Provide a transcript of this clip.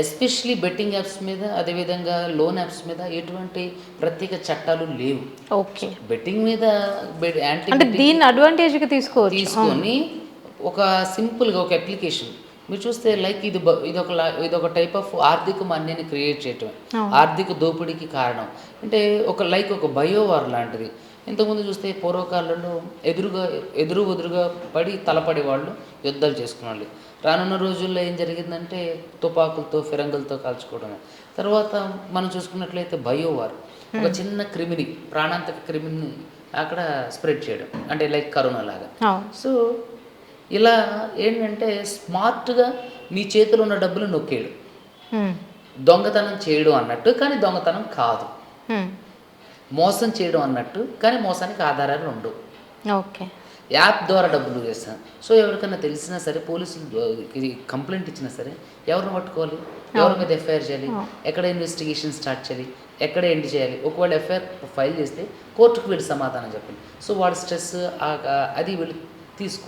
Especially betting apps మీద, అదేవిధంగా loan apps మీద ఎటువంటి ప్రత్యేక చట్టాలు లేవు. ఓకే. బెట్టింగ్ మీద యాంటీ అంటే బెట్టింగ్ దీన్ని అడ్వాంటేజ్‌గా తీసుకోవచ్చు. అవును. తీసుకొని ఒక సింపుల్‌గా ఒక అప్లికేషన్ మీరు చూస్తే లైక్ ఇదొక టైప్ ఆఫ్ ఆర్థిక మాంద్యాన్ని క్రియేట్ చేయటం, అవును. ఆర్థిక దోపిడీకి కారణం. అంటే ఒక బయోవార్ లాంటిది. ఇంతకుముందు చూస్తే పూర్వకాలంలో ఎదురుగా పడి తలపడే వాళ్ళు, యుద్ధాలు చేసుకునేవాళ్ళు. రానున్న రోజుల్లో ఏం జరిగిందంటే తుపాకులతో, ఫిరంగులతో కాల్చుకోవడమే. తర్వాత మనం చూసుకున్నట్లయితే బయోవార్, ఒక చిన్న క్రిమిని, ప్రాణాంతక క్రిమిని అక్కడ స్ప్రెడ్ చేయడం, అంటే లైక్ కరోనా లాగా. అవును. సో ఇలా ఏంటంటే స్మార్ట్‌గా నీ చేతిలో ఉన్న డబ్బులు నొక్కేయడం. హ్మ్. దొంగతనం చేయడం అన్నట్టు, కానీ దొంగతనం కాదు. హ్మ్. మోసం చేయడం అన్నట్టు, కానీ మోసానికి ఆధారాలు ఉండవు. ఓకే. యాప్ ద్వారా డబ్బులు చేస్తాను. సో ఎవరికైనా తెలిసినా సరే, పోలీసులకి కంప్లైంట్ ఇచ్చినా సరే ఎవరిని పట్టుకోవాలి? ఎవరి మీద ఎఫ్ఐఆర్ చేయాలి? ఎక్కడ ఇన్వెస్టిగేషన్ స్టార్ట్ చేయాలి? ఎక్కడ ఎండ్ చేయాలి? ఒకవేళ ఎఫ్ఐఆర్ ఫైల్ చేస్తే కోర్టుకు వెళ్ళి సమాధానం చెప్పాలి. సో వాడి స్ట్రెస్ అది వీళ్ళు తీసుకోరు.